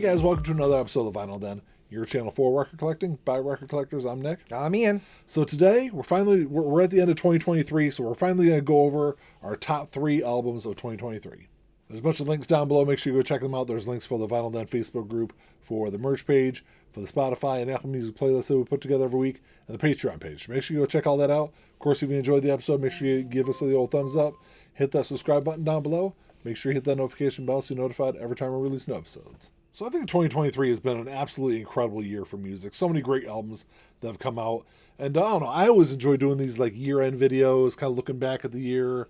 guys, welcome to another episode of Vinyl Den, your channel for record collecting by record collectors. I'm Nick. I'm Ian. So today we're at the end of 2023, so we're finally going to go over our top 3 albums of 2023. There's a bunch of links down below. Make sure you go check them out. There's links for the Vinyl Den Facebook group, for the merch page, for the Spotify and Apple Music playlist that we put together every week, and the Patreon page. Make sure you go check all that out. Of course, if you enjoyed the episode, make sure you give us the old thumbs up. Hit that subscribe button down below. Make sure you hit that notification bell so you're notified every time we release new episodes. So I think 2023 has been an absolutely incredible year for music. So many great albums that have come out. And I don't know, I always enjoy doing these like year-end videos, kind of looking back at the year.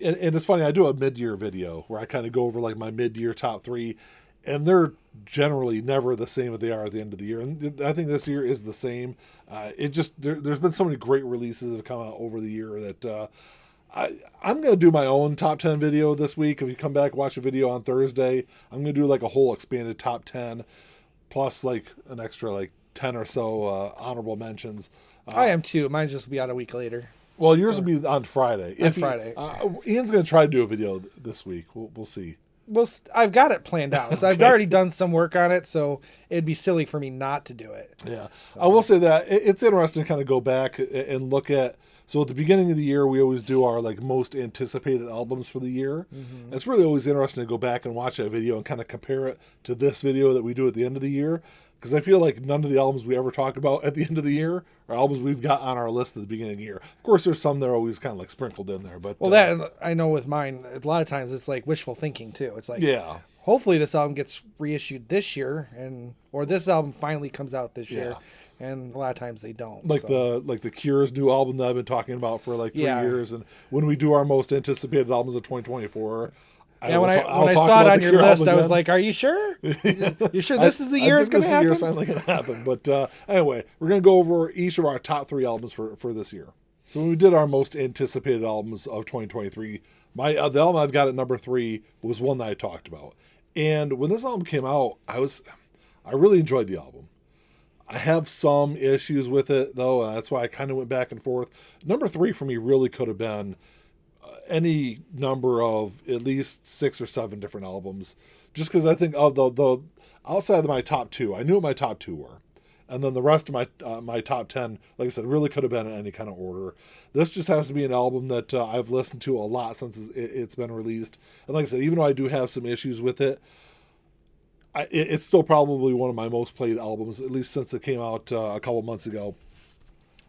And it's funny, I do a mid-year video where I kind of go over like my mid-year top 3. And they're generally never the same as they are at the end of the year. And I think this year is the same. There's been so many great releases that have come out over the year that... I'm going to do my own top 10 video this week. If you come back and watch a video on Thursday, I'm going to do like a whole expanded top 10 plus like an extra like 10 or so honorable mentions. I am too. Mine just will be out a week later. Well, yours will be on Friday. Friday. Ian's going to try to do a video this week. We'll see. Well, I've got it planned out. So I've already done some work on it, so it'd be silly for me not to do it. Yeah. So. I will say that it's interesting to kind of go back and look at. So at the beginning of the year, we always do our like most anticipated albums for the year. Mm-hmm. It's really always interesting to go back and watch that video and kind of compare it to this video that we do at the end of the year. Because I feel like none of the albums we ever talk about at the end of the year are albums we've got on our list at the beginning of the year. Of course, there's some that are always kind of like sprinkled in there. But that I know with mine, a lot of times it's like wishful thinking too. It's like, yeah, hopefully this album gets reissued this year, or this album finally comes out this year. And a lot of times they don't. Like the Cure's new album that I've been talking about for like 3 years. And when we do our most anticipated albums of 2024, when I saw it on your list, I was like, "Are you sure? You sure this is the year it's going to happen?" This is the year it's finally going to happen. But anyway, we're going to go over each of our top 3 albums for this year. So when we did our most anticipated albums of 2023, the album I've got at number 3 was one that I talked about. And when this album came out, I really enjoyed the album. I have some issues with it, though, and that's why I kind of went back and forth. Number 3 for me really could have been any number of at least 6 or 7 different albums, just because I think of the outside of my top 2, I knew what my top 2 were. And then the rest of my top 10, like I said, really could have been in any kind of order. This just has to be an album that I've listened to a lot since it's been released. And like I said, even though I do have some issues with it, it's still probably one of my most played albums, at least since it came out a couple months ago.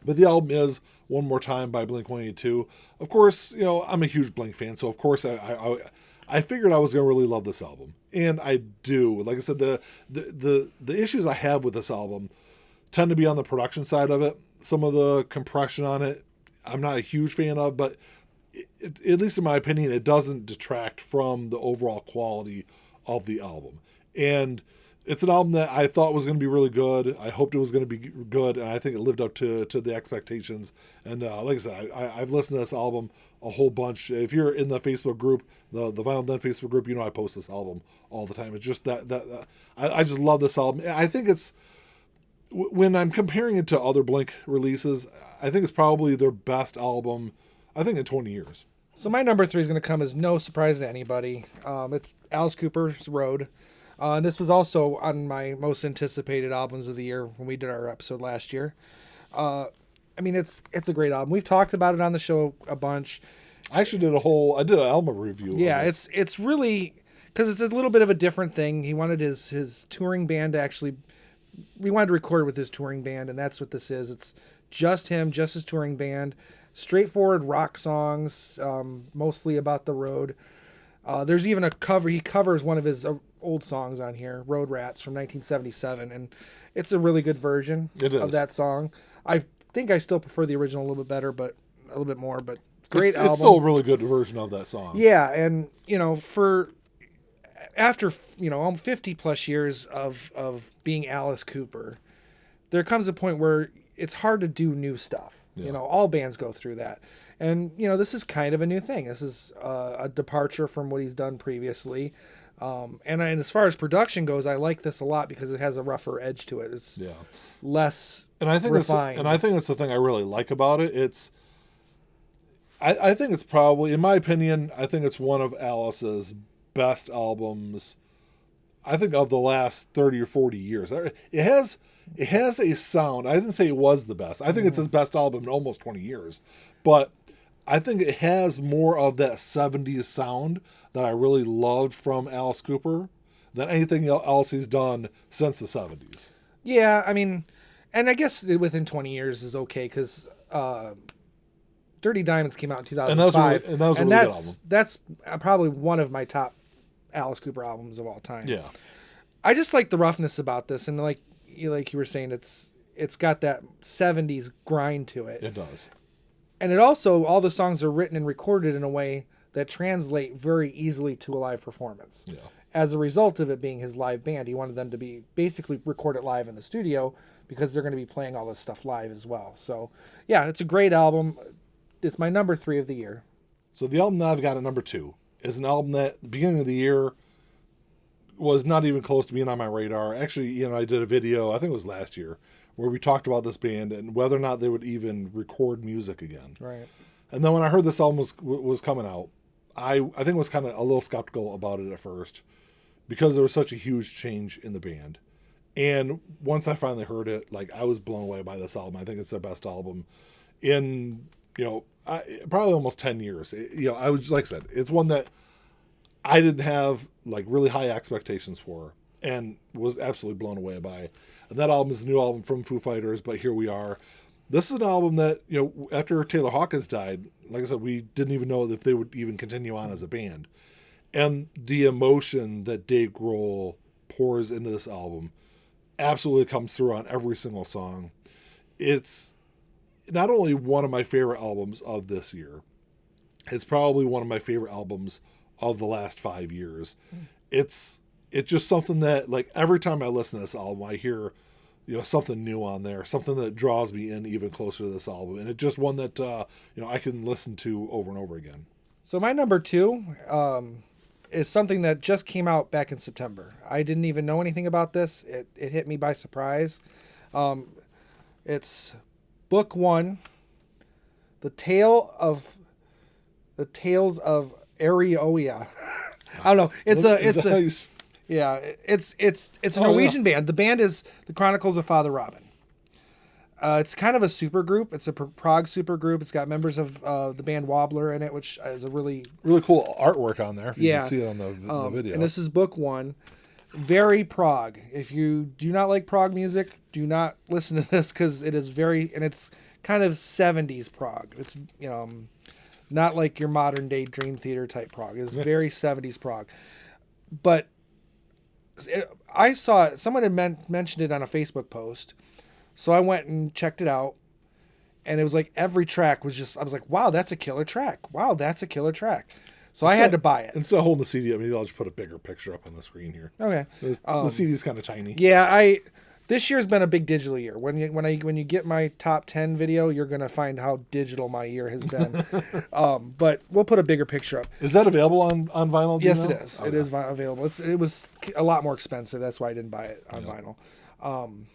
But the album is One More Time by Blink-182. Of course, I'm a huge Blink fan, so of course I figured I was going to really love this album. And I do. Like I said, the issues I have with this album tend to be on the production side of it. Some of the compression on it, I'm not a huge fan of, but at least in my opinion, it doesn't detract from the overall quality of the album. And it's an album that I thought was going to be really good. I hoped it was going to be good, and I think it lived up to the expectations. And like I said, I've listened to this album a whole bunch. If you're in the Facebook group, the Vinyl Den Facebook group, I post this album all the time. It's just that I just love this album. I think it's, when I'm comparing it to other Blink releases, I think it's probably their best album, I think, in 20 years. So my number 3 is going to come as no surprise to anybody. It's Alice Cooper's Road. And this was also on my most anticipated albums of the year when we did our episode last year. It's a great album. We've talked about it on the show a bunch. I actually did an album review. Yeah, it's really, because it's a little bit of a different thing. He wanted his touring band to we wanted to record with his touring band, and that's what this is. It's just him, just his touring band. Straightforward rock songs, mostly about the road. There's even a cover. He covers one of his old songs on here, Road Rats from 1977, and it's a really good version of that song. I think I still prefer the original a little bit more, but great album. It's still a really good version of that song. Yeah, and after 50 plus years of being Alice Cooper, there comes a point where it's hard to do new stuff. Yeah. All bands go through that. And, this is kind of a new thing. This is a departure from what he's done previously. And as far as production goes, I like this a lot because it has a rougher edge to it. It's less refined. I think that's the thing I really like about it. I think it's probably, in my opinion, I think it's one of Alice's best albums I think, of the last 30 or 40 years. It has a sound. I didn't say it was the best. I think it's his best album in almost 20 years. But I think it has more of that 70s sound that I really loved from Alice Cooper than anything else he's done since the 70s. Yeah, I mean, and I guess within 20 years is okay because Dirty Diamonds came out in 2005. And that was a really good album. That's probably one of my top Alice Cooper albums of all time. Yeah. I just like the roughness about this, and like you were saying, it's got that 70s grind to it. It does. And it also, all the songs are written and recorded in a way that translate very easily to a live performance. Yeah. As a result of it being his live band, he wanted them to be basically recorded live in the studio because they're going to be playing all this stuff live as well. So, yeah, it's a great album. It's my number 3 of the year. So the album that I've got at number 2 is an album that at the beginning of the year was not even close to being on my radar. Actually, I did a video, I think it was last year, where we talked about this band and whether or not they would even record music again. Right. And then when I heard this album was coming out, I think was kind of a little skeptical about it at first because there was such a huge change in the band. And once I finally heard it, like, I was blown away by this album. I think it's their best album in, probably almost 10 years. I was, like I said, it's one that I didn't have like really high expectations for and was absolutely blown away by. And that album is a new album from Foo Fighters, but here we are. This is an album that, after Taylor Hawkins died, like I said, we didn't even know if they would even continue on as a band. And the emotion that Dave Grohl pours into this album absolutely comes through on every single song. It's not only one of my favorite albums of this year, it's probably one of my favorite albums of the last 5 years. It's just something that, like, every time I listen to this album, I hear, something new on there, something that draws me in even closer to this album. And it's just one that, I can listen to over and over again. So my number 2 is something that just came out back in September. I didn't even know anything about this. It hit me by surprise. It's Book 1, The Tales of Arioia. I don't know. It's a Norwegian band. The band is the Chronicles of Father Robin. It's kind of a super group. It's a Prague super group. It's got members of the band Wobbler in it, which is a really cool artwork on there. If you can see it on the video. And this is Book 1. Very Prague. If you do not like Prague music, do not listen to this because it is it's kind of 70s Prague. It's not like your modern day Dream Theater type Prague. It's very 70s Prague. But I saw it. Someone had mentioned it on a Facebook post. So I went and checked it out. And it was like every track was just, I was like, wow, that's a killer track. Wow, that's a killer track. So I had to buy it. Instead of holding the CD up, maybe I'll just put a bigger picture up on the screen here. Okay. The CD is kind of tiny. Yeah, this year's been a big digital year. When you get my top 10 video, you're gonna find how digital my year has been. But we'll put a bigger picture up. Is that available on vinyl? Yes, it is. Okay. It is available. It was a lot more expensive. That's why I didn't buy it on vinyl.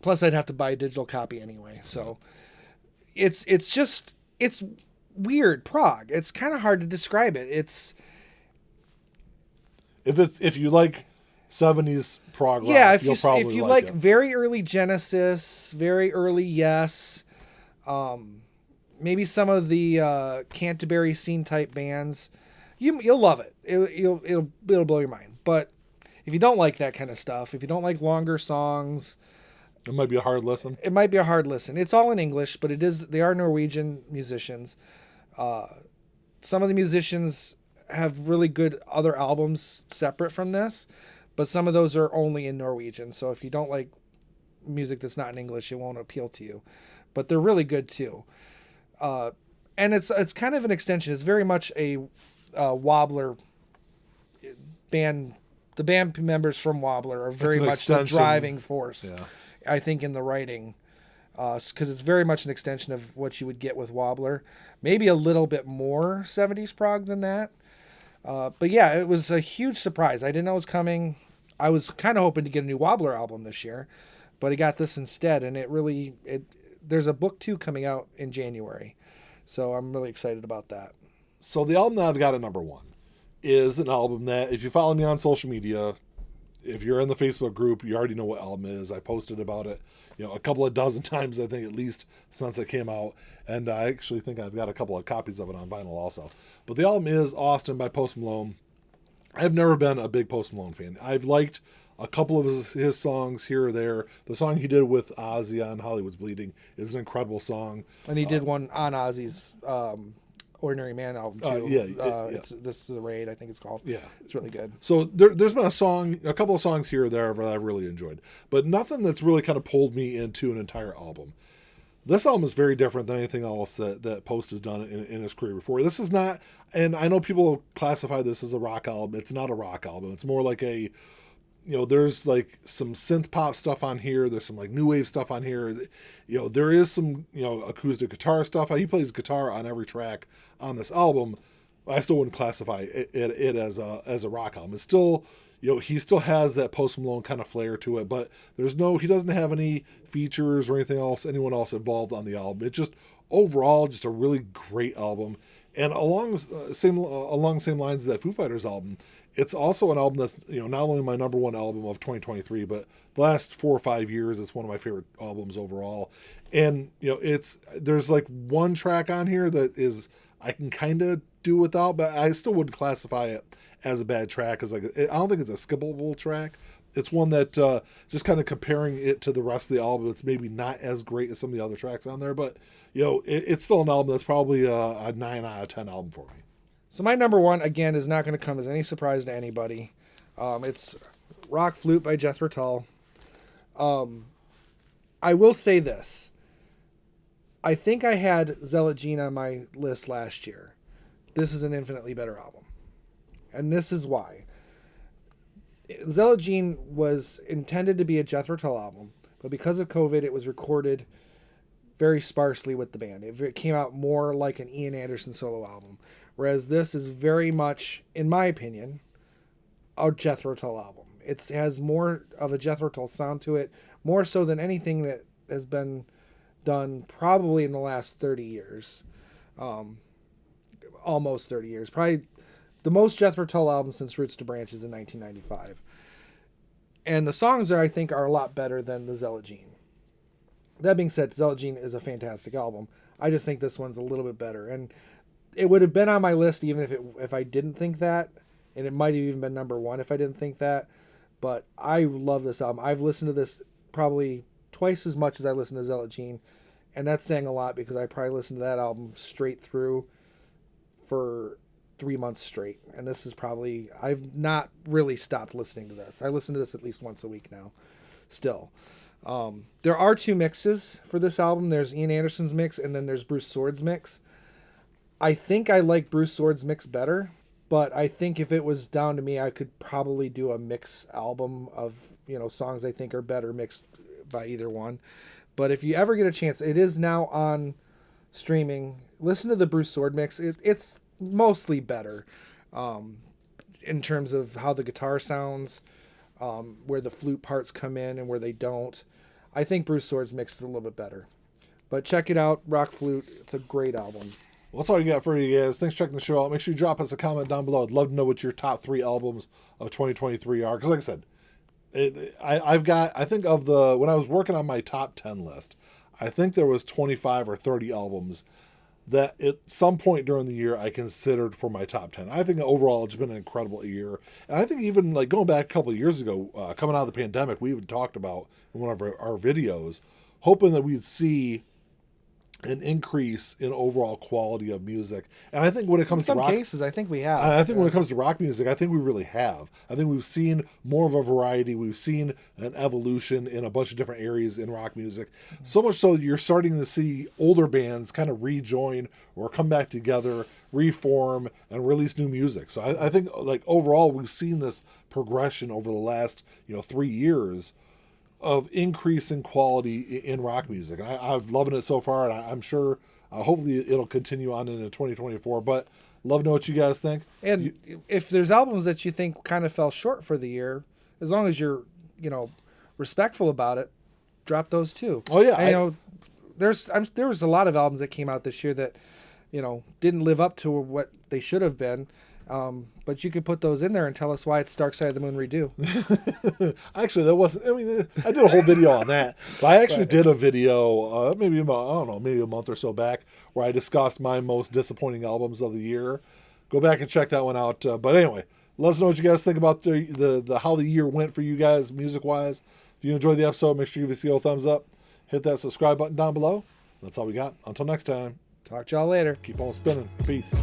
Plus, I'd have to buy a digital copy anyway. So it's weird Prague. It's kind of hard to describe it. It's if you like 70s Prague rock, yeah, if you like very early Genesis, very early Yes, maybe some of the Canterbury scene type bands, you'll love it. It'll blow your mind. But if you don't like that kind of stuff, if you don't like longer songs, it might be a hard listen. It might be a hard listen. It's all in English, but they are Norwegian musicians. Some of the musicians have really good other albums separate from this, but some of those are only in Norwegian. So if you don't like music that's not in English, it won't appeal to you. But they're really good too. And it's kind of an extension. It's very much a Wobbler band. The band members from Wobbler are very much the driving force, I think, in the writing. Because it's very much an extension of what you would get with Wobbler. Maybe a little bit more 70s Prague than that. But yeah, it was a huge surprise. I didn't know it was coming. I was kind of hoping to get a new Wobbler album this year, but I got this instead. And there's a book 2 coming out in January. So I'm really excited about that. So the album that I've got at number 1 is an album that, if you follow me on social media, if you're in the Facebook group, you already know what album it is. I posted about it, a couple of dozen times, I think, at least since it came out. And I actually think I've got a couple of copies of it on vinyl also. But the album is Austin by Post Malone. I've never been a big Post Malone fan. I've liked a couple of his songs here or there. The song he did with Ozzy on Hollywood's Bleeding is an incredible song. And he did one on Ozzy's Ordinary Man album too. This is a Raid, I think it's called. Yeah, it's really good. So there's been a couple of songs here or there that I've really enjoyed, but nothing that's really kind of pulled me into an entire album. This album is very different than anything else that Post has done in his career before. This is not, and I know people classify this as a rock album. It's not a rock album. It's more like a, there's like some synth pop stuff on here. There's some like new wave stuff on here. There is some, acoustic guitar stuff. He plays guitar on every track on this album. I still wouldn't classify it as a rock album. It's still, he still has that Post Malone kind of flair to it, but he doesn't have any features or anyone else involved on the album. It's just overall just a really great album. And along the same lines as that Foo Fighters album, it's also an album that's, not only my number one album of 2023, but the last 4 or 5 years, it's one of my favorite albums overall. And, there's like one track on here that is, I can kind of do without, but I still wouldn't classify it as a bad track. I don't think it's a skippable track. It's one that, just kind of comparing it to the rest of the album, it's maybe not as great as some of the other tracks on there, but, it's still an album that's probably a 9 out of 10 album for me. So my number one, again, is not going to come as any surprise to anybody. It's Rock Flute by Jethro Tull. I will say this. I think I had Zealot Gene on my list last year. This is an infinitely better album. And this is why. Zealot Gene was intended to be a Jethro Tull album, but because of COVID, it was recorded very sparsely with the band. It came out more like an Ian Anderson solo album, whereas this is very much, in my opinion, a Jethro Tull album. It has more of a Jethro Tull sound to it, more so than anything that has been done probably in the last 30 years. Almost 30 years. Probably the most Jethro Tull album since Roots to Branches in 1995. And the songs there, I think, are a lot better than the Zealot Gene. That being said, Zealot Gene is a fantastic album. I just think this one's a little bit better. And it would have been on my list even if I didn't think that. And it might have even been number one if I didn't think that. But I love this album. I've listened to this probably twice as much as I listened to Zealot Gene. And that's saying a lot because I probably listened to that album straight through for 3 months straight. And this is probably, I've not really stopped listening to this. I listen to this at least once a week now still. There are 2 mixes for this album. There's Ian Anderson's mix and then there's Bruce Sword's mix. I think I like Bruce Sword's mix better, but I think if it was down to me, I could probably do a mix album of, songs I think are better mixed by either one. But if you ever get a chance, it is now on streaming. Listen to the Bruce Sword mix. It's mostly better in terms of how the guitar sounds, where the flute parts come in and where they don't. I think Bruce Sword's mix is a little bit better. But check it out, Rock Flute. It's a great album. Well, that's all you got for you guys. Thanks for checking the show out. Make sure you drop us a comment down below. I'd love to know what your top 3 albums of 2023 are. Because like I said, when I was working on my top 10 list, I think there was 25 or 30 albums that at some point during the year I considered for my top 10. I think overall it's been an incredible year. And I think even like going back a couple of years ago, coming out of the pandemic, we even talked about in one of our videos, hoping that we'd see an increase in overall quality of music. And I think when it comes to rock, cases, I think we have. I think when it comes to rock music, I think we really have. I think we've seen more of a variety. We've seen an evolution in a bunch of different areas in rock music. So much so you're starting to see older bands kind of rejoin or come back together, reform, and release new music. So I think like overall we've seen this progression over the last 3 years of increase in quality in rock music. And I've loving it so far, and I'm sure hopefully it'll continue on into 2024. But love to know what you guys think. And if there's albums that you think kind of fell short for the year, as long as you're respectful about it, drop those too. Oh yeah, there was a lot of albums that came out this year that didn't live up to what they should have been, But you could put those in there and tell us why it's Dark Side of the Moon redo. Actually, that wasn't. I mean, I did a whole video on that. But I actually did a video, maybe about, I don't know, maybe a month or so back, where I discussed my most disappointing albums of the year. Go back and check that one out. But anyway, let us know what you guys think about the how the year went for you guys, music wise. If you enjoyed the episode, make sure you give us a thumbs up. Hit that subscribe button down below. That's all we got. Until next time. Talk to y'all later. Keep on spinning. Peace.